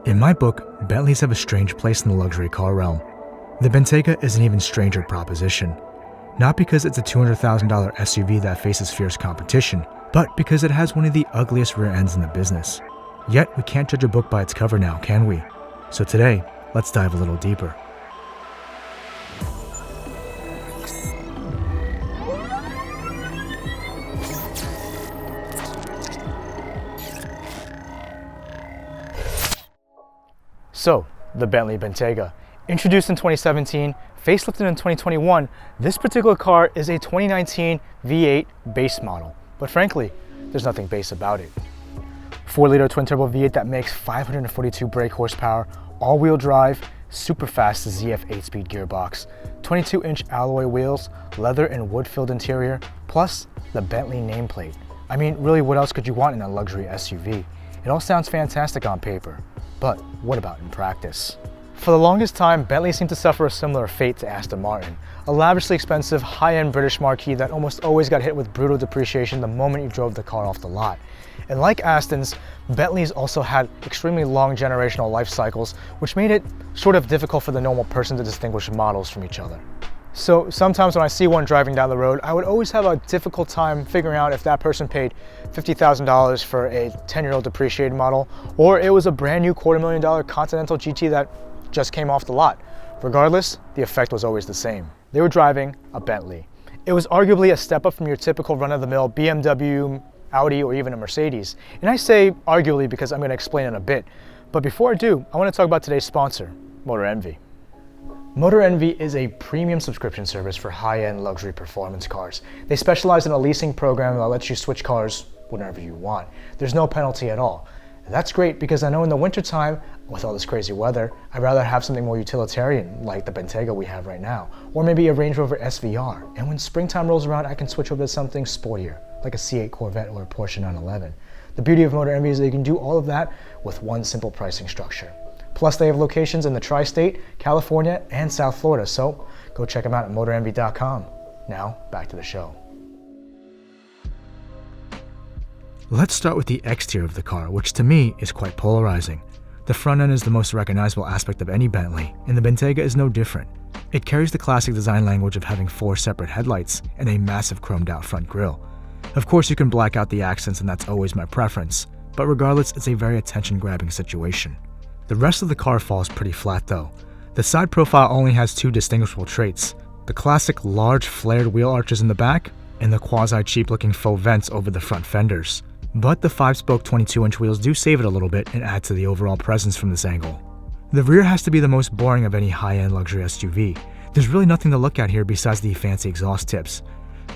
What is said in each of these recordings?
In my book, Bentleys have a strange place in the luxury car realm. The Bentayga is an even stranger proposition. Not because it's a $200,000 SUV that faces fierce competition, but because it has one of the ugliest rear ends in the business. Yet, we can't judge a book by its cover now, can we? So today, let's dive a little deeper. So, the Bentley Bentayga. Introduced in 2017, facelifted in 2021, this particular car is a 2019 V8 base model. But frankly, there's nothing base about it. 4-liter twin-turbo V8 that makes 542 brake horsepower, all-wheel drive, super fast ZF 8-speed gearbox, 22-inch alloy wheels, leather and wood-filled interior, plus the Bentley nameplate. I mean, really, what else could you want in a luxury SUV? It all sounds fantastic on paper, but what about in practice? For the longest time, Bentley seemed to suffer a similar fate to Aston Martin, a lavishly expensive, high-end British marquee that almost always got hit with brutal depreciation the moment you drove the car off the lot. And like Aston's, Bentleys also had extremely long generational life cycles, which made it sort of difficult for the normal person to distinguish models from each other. So sometimes when I see one driving down the road, I would always have a difficult time figuring out if that person paid $50,000 for a 10-year-old depreciated model, or it was a brand new $250,000 Continental GT that just came off the lot. Regardless, the effect was always the same. They were driving a Bentley. It was arguably a step up from your typical run-of-the-mill BMW, Audi, or even a Mercedes. And I say arguably because I'm going to explain in a bit. But before I do, I want to talk about today's sponsor, MotorEnvy. MotorEnvy is a premium subscription service for high-end luxury performance cars. They specialize in a leasing program that lets you switch cars whenever you want. There's no penalty at all. That's great because I know in the wintertime, with all this crazy weather, I'd rather have something more utilitarian like the Bentayga we have right now, or maybe a Range Rover SVR. And when springtime rolls around, I can switch over to something sportier, like a C8 Corvette or a Porsche 911. The beauty of MotorEnvy is that you can do all of that with one simple pricing structure. Plus, they have locations in the tri-state, California, and South Florida, so go check them out at MotorEnvy.com. Now, back to the show. Let's start with the exterior of the car, which to me is quite polarizing. The front end is the most recognizable aspect of any Bentley, and the Bentayga is no different. It carries the classic design language of having 4 separate headlights and a massive chromed out front grille. Of course, you can black out the accents, and that's always my preference, but regardless, it's a very attention-grabbing situation. The rest of the car falls pretty flat though. The side profile only has 2 distinguishable traits: the classic large flared wheel arches in the back, and the quasi-cheap looking faux vents over the front fenders. But the 5-spoke 22-inch wheels do save it a little bit and add to the overall presence from this angle. The rear has to be the most boring of any high-end luxury SUV. There's really nothing to look at here besides the fancy exhaust tips.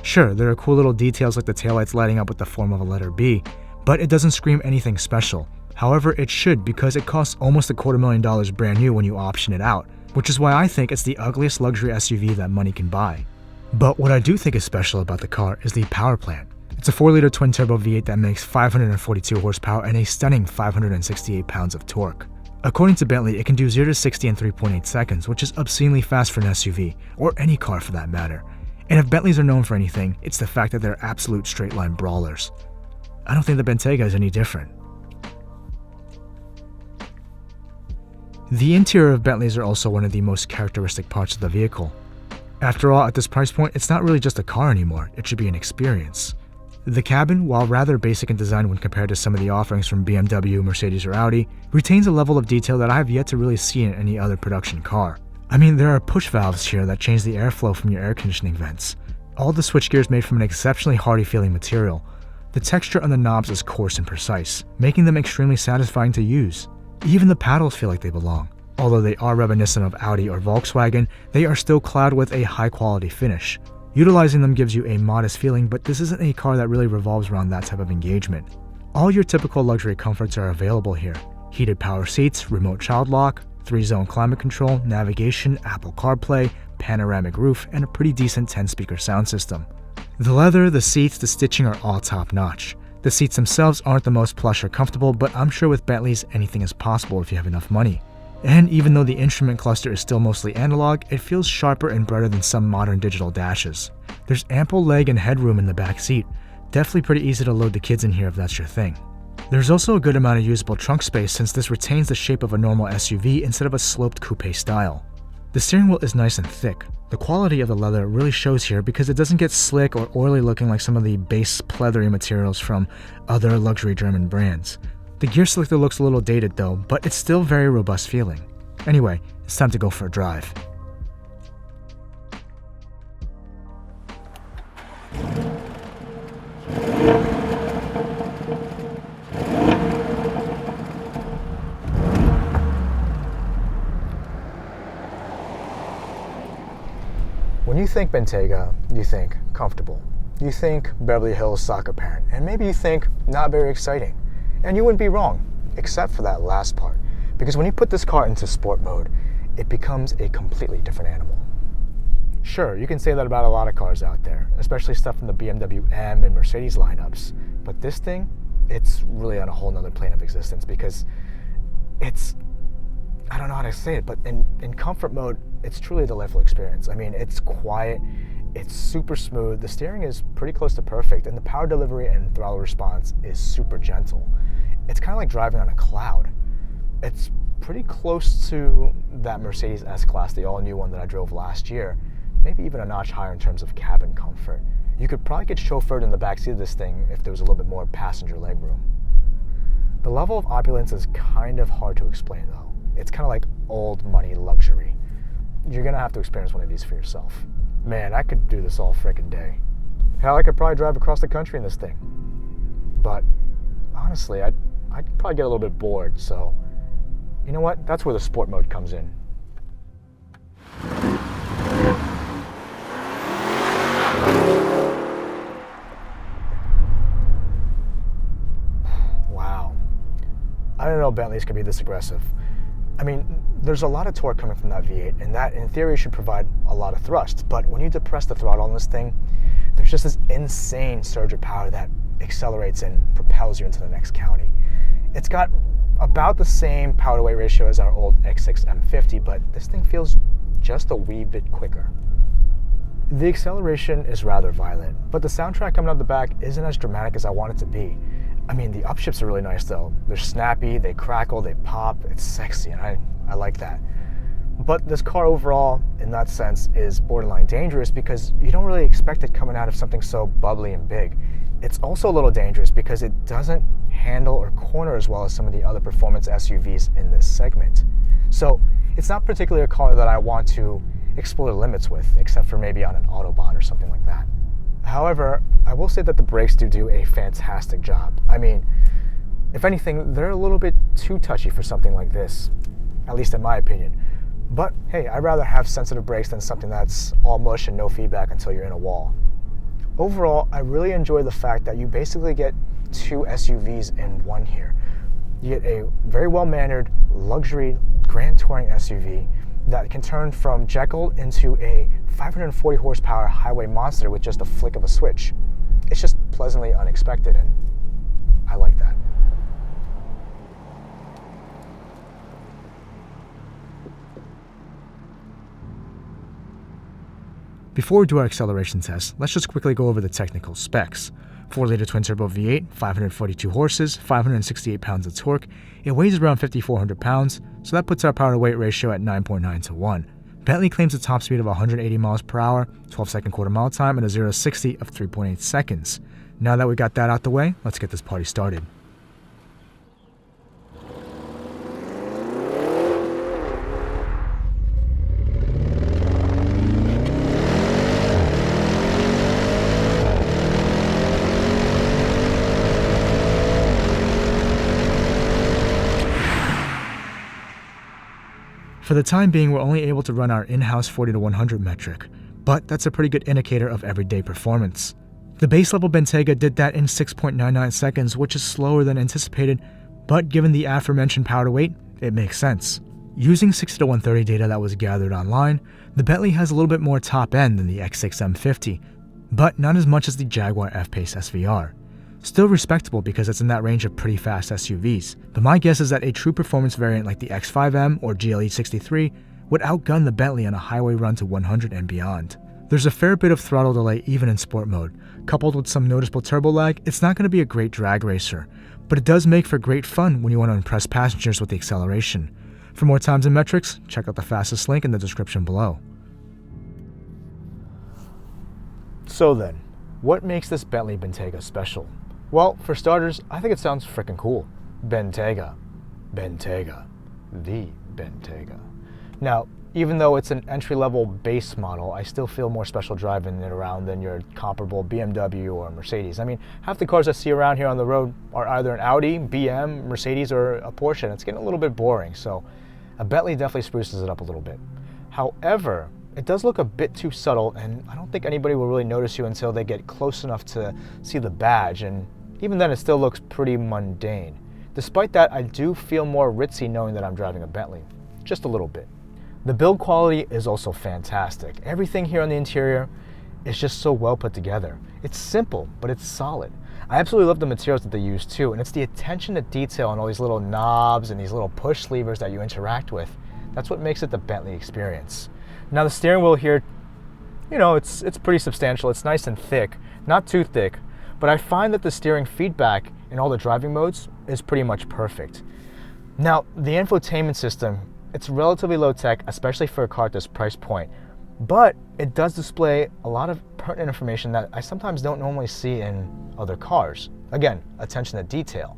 Sure, there are cool little details like the taillights lighting up with the form of a letter B, but it doesn't scream anything special. However, it should because it costs almost $250,000 brand new when you option it out, which is why I think it's the ugliest luxury SUV that money can buy. But what I do think is special about the car is the power plant. It's a 4-liter twin-turbo V8 that makes 542 horsepower and a stunning 568 pounds of torque. According to Bentley, it can do 0 to 60 in 3.8 seconds, which is obscenely fast for an SUV, or any car for that matter. And if Bentleys are known for anything, it's the fact that they're absolute straight-line brawlers. I don't think the Bentayga is any different. The interior of Bentleys are also one of the most characteristic parts of the vehicle. After all, at this price point, it's not really just a car anymore, it should be an experience. The cabin, while rather basic in design when compared to some of the offerings from BMW, Mercedes, or Audi, retains a level of detail that I have yet to really see in any other production car. I mean, there are push valves here that change the airflow from your air conditioning vents. All the switchgear is made from an exceptionally hardy feeling material. The texture on the knobs is coarse and precise, making them extremely satisfying to use. Even the paddles feel like they belong. Although they are reminiscent of Audi or Volkswagen, they are still clad with a high-quality finish. Utilizing them gives you a modest feeling, but this isn't a car that really revolves around that type of engagement. All your typical luxury comforts are available here. Heated power seats, remote child lock, 3-zone climate control, navigation, Apple CarPlay, panoramic roof, and a pretty decent 10-speaker sound system. The leather, the seats, the stitching are all top-notch. The seats themselves aren't the most plush or comfortable, but I'm sure with Bentleys anything is possible if you have enough money. And even though the instrument cluster is still mostly analog, it feels sharper and brighter than some modern digital dashes. There's ample leg and headroom in the back seat. Definitely pretty easy to load the kids in here if that's your thing. There's also a good amount of usable trunk space since this retains the shape of a normal SUV instead of a sloped coupe style. The steering wheel is nice and thick. The quality of the leather really shows here because it doesn't get slick or oily looking like some of the base pleathery materials from other luxury German brands. The gear selector looks a little dated though, but it's still very robust feeling. Anyway, it's time to go for a drive. When you think Bentayga, you think comfortable. You think Beverly Hills soccer parent, and maybe you think not very exciting. And you wouldn't be wrong, except for that last part. Because when you put this car into sport mode, it becomes a completely different animal. Sure, you can say that about a lot of cars out there, especially stuff from the BMW M and Mercedes lineups. But this thing, it's really on a whole nother plane of existence because it's, I don't know how to say it, but in comfort mode, it's truly a delightful experience. I mean, it's quiet, it's super smooth, the steering is pretty close to perfect, and the power delivery and throttle response is super gentle. It's kind of like driving on a cloud. It's pretty close to that Mercedes S-Class, the all-new one that I drove last year, maybe even a notch higher in terms of cabin comfort. You could probably get chauffeured in the backseat of this thing if there was a little bit more passenger legroom. The level of opulence is kind of hard to explain though. It's kind of like old money luxury. You're gonna have to experience one of these for yourself. Man, I could do this all frickin' day. Hell, I could probably drive across the country in this thing. But honestly, I'd probably get a little bit bored, so you know what? That's where the sport mode comes in. Wow. I didn't know Bentleys could be this aggressive. I mean, there's a lot of torque coming from that V8, and that, in theory, should provide a lot of thrust. But when you depress the throttle on this thing, there's just this insane surge of power that accelerates and propels you into the next county. It's got about the same power-to-weight ratio as our old X6 M50, but this thing feels just a wee bit quicker. The acceleration is rather violent, but the soundtrack coming out the back isn't as dramatic as I want it to be. I mean, the upshifts are really nice though. They're snappy, they crackle, they pop, it's sexy, and I like that. But this car overall, in that sense, is borderline dangerous because you don't really expect it coming out of something so bubbly and big. It's also a little dangerous because it doesn't handle or corner as well as some of the other performance SUVs in this segment. So it's not particularly a car that I want to explore the limits with, except for maybe on an Autobahn or something like that. However, I will say that the brakes do a fantastic job. I mean, if anything, they're a little bit too touchy for something like this, at least in my opinion. But hey, I'd rather have sensitive brakes than something that's all mush and no feedback until you're in a wall. Overall, I really enjoy the fact that you basically get two SUVs in one here. You get a very well-mannered, luxury, grand touring SUV that can turn from Jekyll into a 540 horsepower highway monster with just a flick of a switch. It's just pleasantly unexpected, and I like that. Before we do our acceleration test, let's just quickly go over the technical specs. 4-liter twin-turbo V8, 542 horses, 568 pounds of torque. It weighs around 5,400 pounds, so that puts our power-to-weight ratio at 9.9 to 1. Bentley claims a top speed of 180 miles per hour, 12-second quarter-mile time, and a 0-60 of 3.8 seconds. Now that we got that out the way, let's get this party started. For the time being, we're only able to run our in-house 40 to 100 metric, but that's a pretty good indicator of everyday performance. The base level Bentayga did that in 6.99 seconds, which is slower than anticipated, but given the aforementioned power to weight, it makes sense. Using 60 to 130 data that was gathered online, the Bentley has a little bit more top end than the X6 M50, but not as much as the Jaguar F-Pace SVR. Still respectable because it's in that range of pretty fast SUVs, but my guess is that a true performance variant like the X5M or GLE 63 would outgun the Bentley on a highway run to 100 and beyond. There's a fair bit of throttle delay even in sport mode. Coupled with some noticeable turbo lag, it's not going to be a great drag racer, but it does make for great fun when you want to impress passengers with the acceleration. For more times and metrics, check out the fastest link in the description below. So then, what makes this Bentley Bentayga special? Well, for starters, I think it sounds freaking cool. Bentayga. Bentayga. The Bentayga. Now, even though it's an entry-level base model, I still feel more special driving it around than your comparable BMW or Mercedes. I mean, half the cars I see around here on the road are either an Audi, BM, Mercedes, or a Porsche, and it's getting a little bit boring, so a Bentley definitely spruces it up a little bit. However, it does look a bit too subtle, and I don't think anybody will really notice you until they get close enough to see the badge, and even then it still looks pretty mundane. Despite that, I do feel more ritzy knowing that I'm driving a Bentley, just a little bit. The build quality is also fantastic. Everything here on the interior is just so well put together. It's simple, but it's solid. I absolutely love the materials that they use too, and it's the attention to detail on all these little knobs and these little push levers that you interact with. That's what makes it the Bentley experience. Now the steering wheel here, you know, it's pretty substantial. It's nice and thick, not too thick, but I find that the steering feedback in all the driving modes is pretty much perfect. Now, the infotainment system, it's relatively low tech, especially for a car at this price point, but it does display a lot of pertinent information that I sometimes don't normally see in other cars. Again, attention to detail.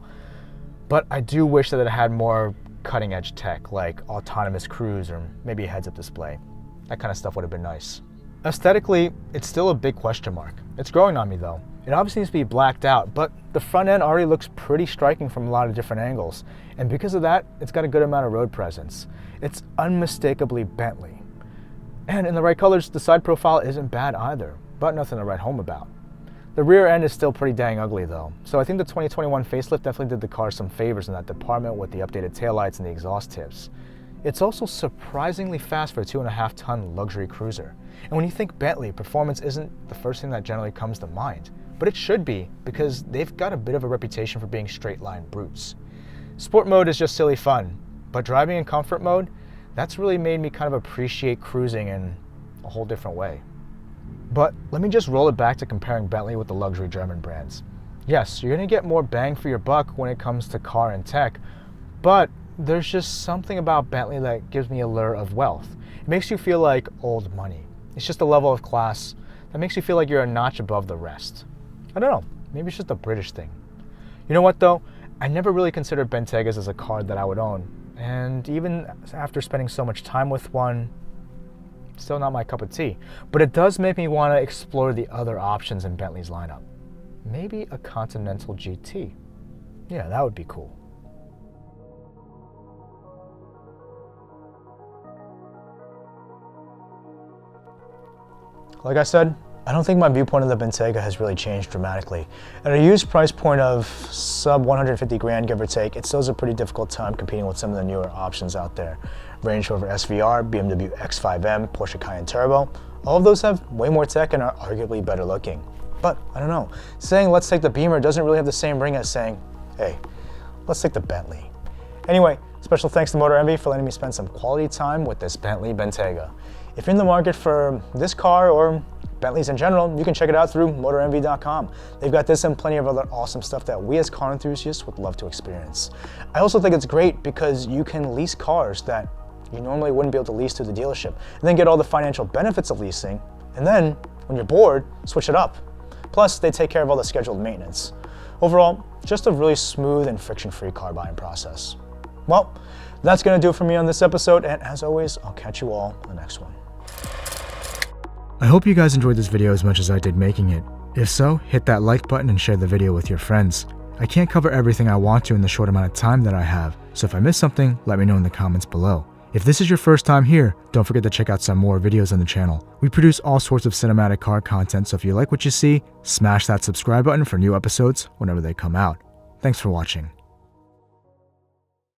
But I do wish that it had more cutting edge tech, like autonomous cruise or maybe a heads-up display. That kind of stuff would have been nice. Aesthetically, it's still a big question mark. It's growing on me though. It obviously needs to be blacked out, but the front end already looks pretty striking from a lot of different angles. And because of that, it's got a good amount of road presence. It's unmistakably Bentley. And in the right colors, the side profile isn't bad either, but nothing to write home about. The rear end is still pretty dang ugly though, so I think the 2021 facelift definitely did the car some favors in that department with the updated taillights and the exhaust tips. It's also surprisingly fast for a 2.5-ton luxury cruiser. And when you think Bentley, performance isn't the first thing that generally comes to mind. But it should be, because they've got a bit of a reputation for being straight-line brutes. Sport mode is just silly fun, but driving in comfort mode, that's really made me kind of appreciate cruising in a whole different way. But let me just roll it back to comparing Bentley with the luxury German brands. Yes, you're going to get more bang for your buck when it comes to car and tech, but there's just something about Bentley that gives me a lure of wealth. It makes you feel like old money. It's just a level of class that makes you feel like you're a notch above the rest. I don't know, maybe it's just a British thing. You know what though? I never really considered Bentaygas as a car that I would own. And even after spending so much time with one, still not my cup of tea. But it does make me want to explore the other options in Bentley's lineup. Maybe a Continental GT. Yeah, that would be cool. Like I said, I don't think my viewpoint of the Bentayga has really changed dramatically. At a used price point of sub 150 grand, give or take, it still is a pretty difficult time competing with some of the newer options out there. Range Rover SVR, BMW X5M, Porsche Cayenne Turbo, all of those have way more tech and are arguably better looking. But I don't know, saying let's take the Beamer doesn't really have the same ring as saying, hey, let's take the Bentley. Anyway, special thanks to MotorEnvy for letting me spend some quality time with this Bentley Bentayga. If you're in the market for this car or Bentleys in general, you can check it out through MotorEnvy.com. They've got this and plenty of other awesome stuff that we as car enthusiasts would love to experience. I also think it's great because you can lease cars that you normally wouldn't be able to lease through the dealership, and then get all the financial benefits of leasing, and then, when you're bored, switch it up. Plus, they take care of all the scheduled maintenance. Overall, just a really smooth and friction-free car buying process. Well, that's going to do it for me on this episode, and as always, I'll catch you all on the next one. I hope you guys enjoyed this video as much as I did making it. If so, hit that like button and share the video with your friends. I can't cover everything I want to in the short amount of time that I have, so if I miss something, let me know in the comments below. If this is your first time here, don't forget to check out some more videos on the channel. We produce all sorts of cinematic car content, so if you like what you see, smash that subscribe button for new episodes whenever they come out. Thanks for watching.